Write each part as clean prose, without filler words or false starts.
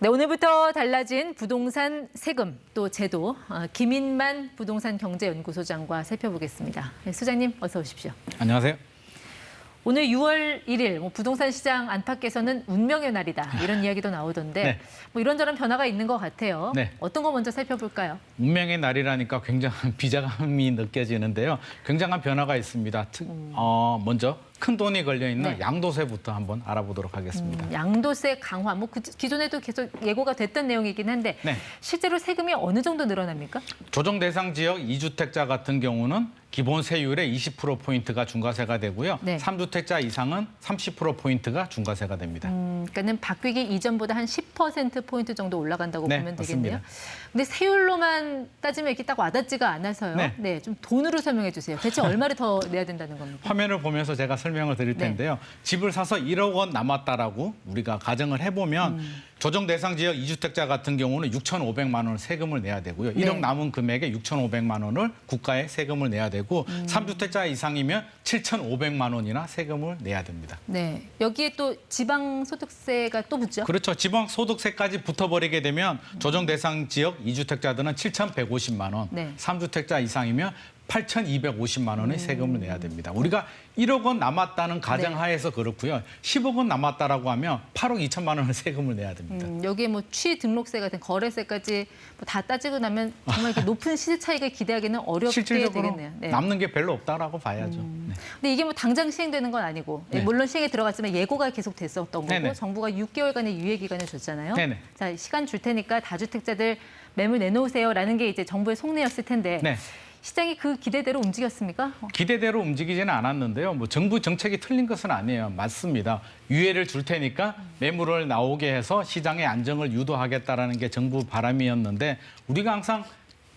네, 오늘부터 달라진 부동산 세금 또 제도, 김인만 부동산 경제연구소장과 살펴보겠습니다. 네, 소장님 어서 오십시오. 안녕하세요. 오늘 6월 1일 부동산 시장 안팎에서는 운명의 날이다 이런 이야기도 나오던데 네. 이런저런 변화가 있는 것 같아요. 네. 어떤 거 먼저 살펴볼까요? 운명의 날이라니까 굉장한 비자감이 느껴지는데요. 굉장한 변화가 있습니다. 먼저 큰 돈이 걸려있는 네. 양도세부터 한번 알아보도록 하겠습니다. 양도세 강화, 기존에도 계속 예고가 됐던 내용이긴 한데 네. 실제로 세금이 어느 정도 늘어납니까? 조정 대상 지역 2주택자 같은 경우는 기본 세율의 20%포인트가 중과세가 되고요. 네. 3주택자 이상은 30%포인트가 중과세가 됩니다. 그러니까는 바뀌기 이전보다 한 10%포인트 정도 올라간다고 네, 보면 되겠네요. 맞습니다. 근데 세율로만 따지면 이렇게 딱 와닿지가 않아서요. 네. 좀 돈으로 설명해 주세요. 대체 얼마를 더 내야 된다는 겁니까? 화면을 보면서 제가 설명을 드릴 텐데요. 집을 사서 1억 원 남았다라고 우리가 가정을 해보면 조정 대상 지역 2주택자 같은 경우는 6,500만 원을 세금을 내야 되고요. 1억 남은 금액에 6,500만 원을 국가에 세금을 내야 되고 3주택자 이상이면 7,500만 원이나 세금을 내야 됩니다. 네. 여기에 또 지방소득세가 또 붙죠? 그렇죠. 지방소득세까지 붙어버리게 되면 조정 대상 지역 2주택자들은 7,150만 원, 네. 3주택자 이상이면 8,250만 원의 세금을 내야 됩니다. 우리가 1억 원 남았다는 가정하에서 그렇고요. 10억 원 남았다라고 하면 8억 2천만 원의 세금을 내야 됩니다. 여기에 취등록세 같은 거래세까지 다 따지고 나면 정말 이렇게 높은 시세 차익을 기대하기는 어렵게 실질적으로 되겠네요. 네. 남는 게 별로 없다라고 봐야죠. 네. 근데 이게 당장 시행되는 건 아니고 네. 물론 시행에 들어갔지만 예고가 계속 됐었던 거고 네네. 정부가 6개월간의 유예 기간을 줬잖아요. 네네. 자, 시간 줄 테니까 다주택자들 매물 내놓으세요라는 게 이제 정부의 속내였을 텐데 네. 시장이 그 기대대로 움직였습니까? 기대대로 움직이지는 않았는데요. 정부 정책이 틀린 것은 아니에요. 맞습니다. 유예를 줄 테니까 매물을 나오게 해서 시장의 안정을 유도하겠다라는 게 정부 바람이었는데 우리가 항상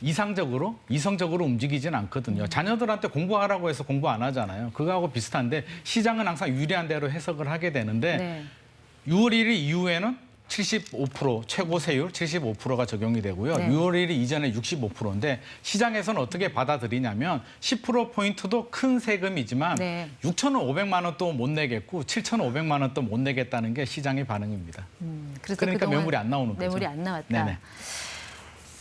이성적으로 움직이지는 않거든요. 자녀들한테 공부하라고 해서 공부 안 하잖아요. 그거하고 비슷한데 시장은 항상 유리한 대로 해석을 하게 되는데 네. 6월 6월 1일 이후에는 75% 최고 세율 75%가 적용이 되고요. 네. 6월 1일 이전에 65%인데 시장에서는 어떻게 받아들이냐면 10%포인트도 큰 세금이지만 네. 6,500만 원 또 못 내겠고 7,500만 원 또 못 내겠다는 게 시장의 반응입니다. 그래서 그러니까 그동안 매물이 안 나오는 거죠. 매물이 안 나왔다. 네네.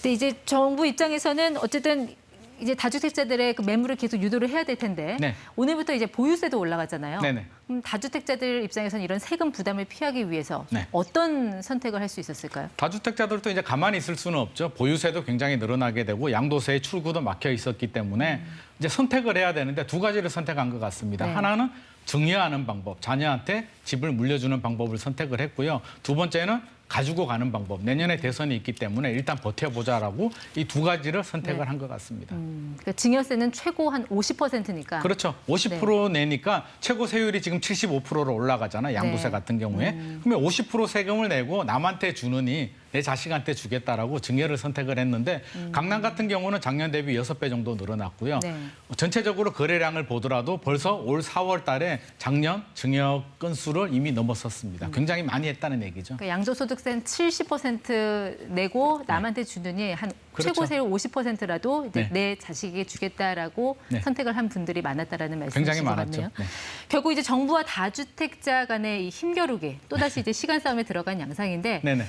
근데 이제 정부 입장에서는 어쨌든 이제 다주택자들의 그 매물을 계속 유도를 해야 될 텐데 네. 오늘부터 이제 보유세도 올라가잖아요. 네네. 그럼 다주택자들 입장에서는 이런 세금 부담을 피하기 위해서 네. 어떤 선택을 할 수 있었을까요? 다주택자들도 이제 가만히 있을 수는 없죠. 보유세도 굉장히 늘어나게 되고 양도세의 출구도 막혀 있었기 때문에 이제 선택을 해야 되는데 두 가지를 선택한 것 같습니다. 네. 하나는 증여하는 방법, 자녀한테 집을 물려주는 방법을 선택을 했고요. 두 번째는 가지고 가는 방법, 내년에 대선이 있기 때문에 일단 버텨보자라고 이 두 가지를 선택을 한 것 같습니다. 그러니까 증여세는 최고 한 50%니까. 그렇죠. 50% 내니까 최고 세율이 지금 75%로 올라가잖아요. 양도세 네. 같은 경우에. 그러면 50% 세금을 내고 남한테 주느니 내 자식한테 주겠다라고 증여를 선택을 했는데 강남 같은 경우는 작년 대비 6배 정도 늘어났고요. 네. 전체적으로 거래량을 보더라도 벌써 올 4월 달에 작년 증여 건수를 이미 넘어섰습니다. 굉장히 많이 했다는 얘기죠. 그러니까 양도소득세는 70% 내고 남한테 주느니 한 그렇죠. 최고 세율 50%라도 이제 네. 내 자식에게 주겠다라고 네. 선택을 한 분들이 많았다라는 말씀이신 굉장히 것 많았죠. 같네요. 네. 결국 이제 정부와 다주택자 간의 이 힘겨루기 또다시 이제 시간 싸움에 들어간 양상인데 네네.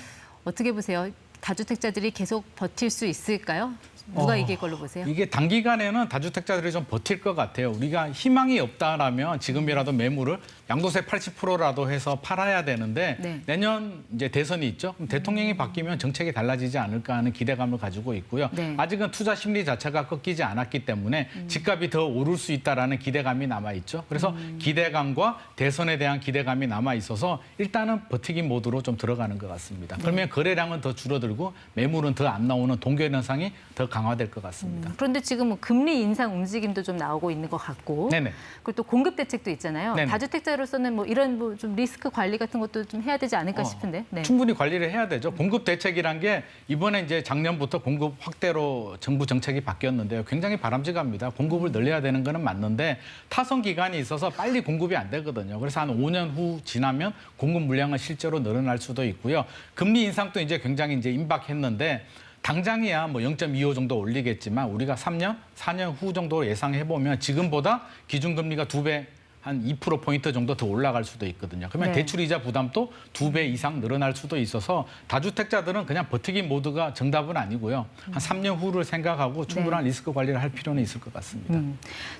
어떻게 보세요? 다주택자들이 계속 버틸 수 있을까요? 누가 이길 걸로 보세요? 이게 단기간에는 다주택자들이 좀 버틸 것 같아요. 우리가 희망이 없다라면 지금이라도 매물을 양도세 80%라도 해서 팔아야 되는데 네. 내년 이제 대선이 있죠. 그럼 대통령이 바뀌면 정책이 달라지지 않을까 하는 기대감을 가지고 있고요. 네. 아직은 투자 심리 자체가 꺾이지 않았기 때문에 집값이 더 오를 수 있다라는 기대감이 남아 있죠. 그래서 기대감과 대선에 대한 기대감이 남아 있어서 일단은 버티기 모드로 좀 들어가는 것 같습니다. 그러면 거래량은 더 줄어들고 매물은 더 안 나오는 동결 현상이 더 강화될 것 같습니다. 그런데 지금 금리 인상 움직임도 좀 나오고 있는 것 같고 네네. 그리고 또 공급 대책도 있잖아요. 네네. 다주택자로서는 이런 좀 리스크 관리 같은 것도 좀 해야 되지 않을까 싶은데. 네. 충분히 관리를 해야 되죠. 공급 대책이란 게 이번에 이제 작년부터 공급 확대로 정부 정책이 바뀌었는데요. 굉장히 바람직합니다. 공급을 늘려야 되는 거는 맞는데 타선 기간이 있어서 빨리 공급이 안 되거든요. 그래서 한 5년 후 지나면 공급 물량은 실제로 늘어날 수도 있고요. 금리 인상도 이제 굉장히 이제 임박했는데 당장이야 0.25 정도 올리겠지만 우리가 3년, 4년 후 정도 예상해 보면 지금보다 기준금리가 2배 한 2%포인트 정도 더 올라갈 수도 있거든요. 그러면 네. 대출이자 부담도 2배 이상 늘어날 수도 있어서 다주택자들은 그냥 버티기 모드가 정답은 아니고요. 한 3년 후를 생각하고 충분한 리스크 관리를 할 필요는 있을 것 같습니다.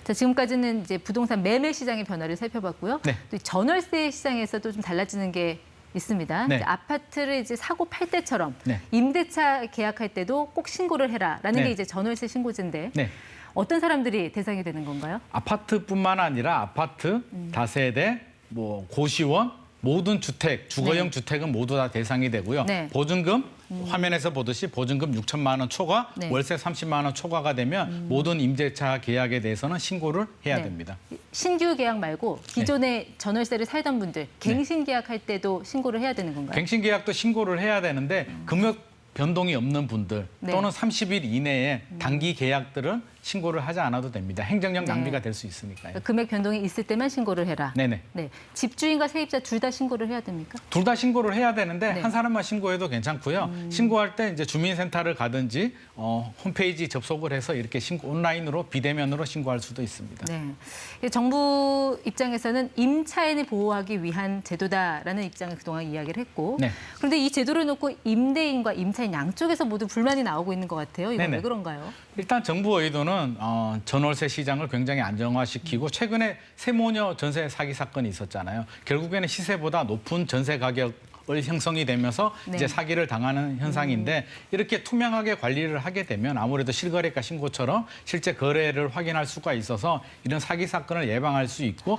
자, 지금까지는 이제 부동산 매매 시장의 변화를 살펴봤고요. 네. 또 전월세 시장에서도 좀 달라지는 게 있습니다. 네. 이제 아파트를 이제 사고 팔 때처럼 네. 임대차 계약할 때도 꼭 신고를 해라라는 네. 게 이제 전월세 신고제인데 네. 어떤 사람들이 대상이 되는 건가요? 아파트뿐만 아니라 아파트, 다세대, 뭐 고시원, 모든 주택, 주거용 네. 주택은 모두 다 대상이 되고요. 네. 보증금, 화면에서 보듯이 보증금 6천만 원 초과, 네. 월세 30만 원 초과가 되면 모든 임대차 계약에 대해서는 신고를 해야 네. 됩니다. 신규 계약 말고 기존에 전월세를 살던 분들 갱신 계약할 때도 신고를 해야 되는 건가요? 갱신 계약도 신고를 해야 되는데 금액 변동이 없는 분들 네. 또는 30일 이내에 단기 계약들은 신고를 하지 않아도 됩니다. 행정력 네. 낭비가 될 수 있으니까요. 금액 변동이 있을 때만 신고를 해라. 네네. 네. 집주인과 세입자 둘 다 신고를 해야 됩니까? 둘 다 신고를 해야 되는데 네. 한 사람만 신고해도 괜찮고요. 신고할 때 이제 주민센터를 가든지 홈페이지 접속을 해서 이렇게 온라인으로 비대면으로 신고할 수도 있습니다. 네. 정부 입장에서는 임차인을 보호하기 위한 제도다라는 입장을 그동안 이야기를 했고 네. 그런데 이 제도를 놓고 임대인과 임차인 양쪽에서 모두 불만이 나오고 있는 것 같아요. 이건 네네. 왜 그런가요? 일단 정부 의도는 전월세 시장을 굉장히 안정화시키고 최근에 세모녀 전세 사기 사건이 있었잖아요. 결국에는 시세보다 높은 전세 가격을 형성이 되면서 네. 이제 사기를 당하는 현상인데 이렇게 투명하게 관리를 하게 되면 아무래도 실거래가 신고처럼 실제 거래를 확인할 수가 있어서 이런 사기 사건을 예방할 수 있고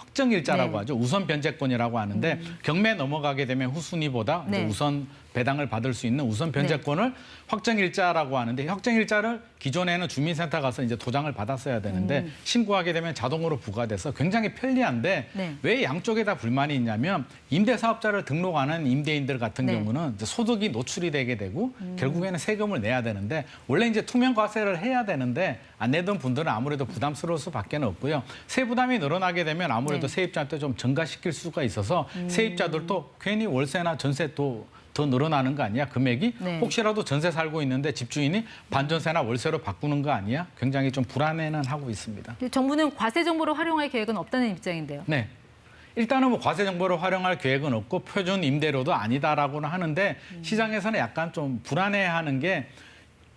확정일자라고 네. 하죠. 우선 변제권이라고 하는데 경매 넘어가게 되면 후순위보다 이제 네. 우선 배당을 받을 수 있는 우선 변제권을 확정일자라고 하는데 확정일자를 기존에는 주민센터 가서 이제 도장을 받았어야 되는데 신고하게 되면 자동으로 부과돼서 굉장히 편리한데 네. 왜 양쪽에 다 불만이 있냐면 임대사업자를 등록하는 임대인들 같은 네. 경우는 이제 소득이 노출이 되게 되고 결국에는 세금을 내야 되는데 원래 이제 투명과세를 해야 되는데 안 내던 분들은 아무래도 부담스러울 수밖에 없고요. 세부담이 늘어나게 되면 아무래도 네. 세입자한테 좀 증가시킬 수가 있어서 세입자들도 괜히 월세나 전세 또 더 늘어나는 거 아니야? 금액이? 네. 혹시라도 전세 살고 있는데 집주인이 반전세나 월세로 바꾸는 거 아니야? 굉장히 좀 불안해는 하고 있습니다. 정부는 과세 정보를 활용할 계획은 없다는 입장인데요. 네. 일단은 뭐 과세 정보를 활용할 계획은 없고 표준 임대료도 아니다라고는 하는데 시장에서는 약간 좀 불안해하는 게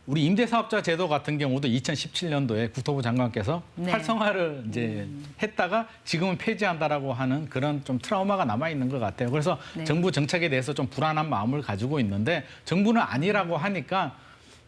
우리 임대사업자 제도 같은 경우도 2017년도에 국토부 장관께서 네. 활성화를 이제 했다가 지금은 폐지한다라고 하는 그런 좀 트라우마가 남아 있는 것 같아요. 그래서 네. 정부 정책에 대해서 좀 불안한 마음을 가지고 있는데 정부는 아니라고 하니까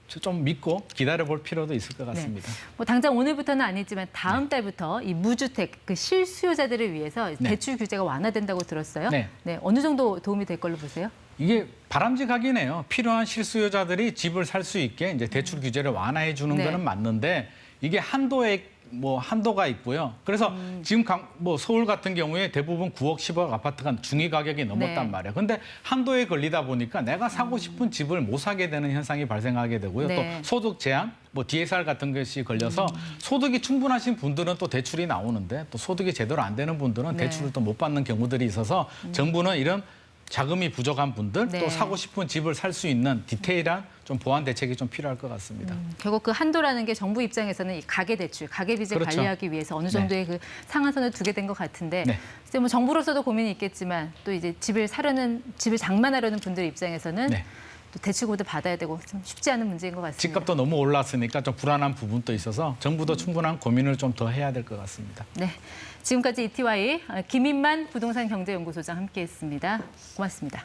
좀 믿고 기다려볼 필요도 있을 것 같습니다. 뭐 당장 오늘부터는 아니지만 다음 달부터 이 무주택 그 실수요자들을 위해서 네. 대출 규제가 완화된다고 들었어요. 네. 어느 정도 도움이 될 걸로 보세요? 이게 바람직하긴 해요. 필요한 실수요자들이 집을 살 수 있게 이제 대출 규제를 완화해 주는 네. 거는 맞는데 이게 한도가 있고요. 그래서 지금 뭐 서울 같은 경우에 대부분 9억, 10억 아파트가 중위 가격이 넘었단 네. 말이에요. 근데 한도에 걸리다 보니까 내가 사고 싶은 집을 못 사게 되는 현상이 발생하게 되고요. 네. 또 소득 제한, 뭐 DSR 같은 것이 걸려서 소득이 충분하신 분들은 또 대출이 나오는데 또 소득이 제대로 안 되는 분들은 네. 대출을 또 못 받는 경우들이 있어서 정부는 이런 자금이 부족한 분들 네. 또 사고 싶은 집을 살 수 있는 디테일한 좀 보완 대책이 좀 필요할 것 같습니다. 결국 그 한도라는 게 정부 입장에서는 이 가계대출, 가계빚을 그렇죠. 관리하기 위해서 어느 정도의 그 상한선을 두게 된 것 같은데 네. 글쎄 뭐 정부로서도 고민이 있겠지만 또 이제 집을 장만하려는 분들 입장에서는 네. 또 대출금도 받아야 되고 좀 쉽지 않은 문제인 것 같습니다. 집값도 너무 올랐으니까 좀 불안한 부분도 있어서 정부도 충분한 고민을 좀 더 해야 될 것 같습니다. 네, 지금까지 ETY 김인만 부동산 경제연구소장 함께했습니다. 고맙습니다.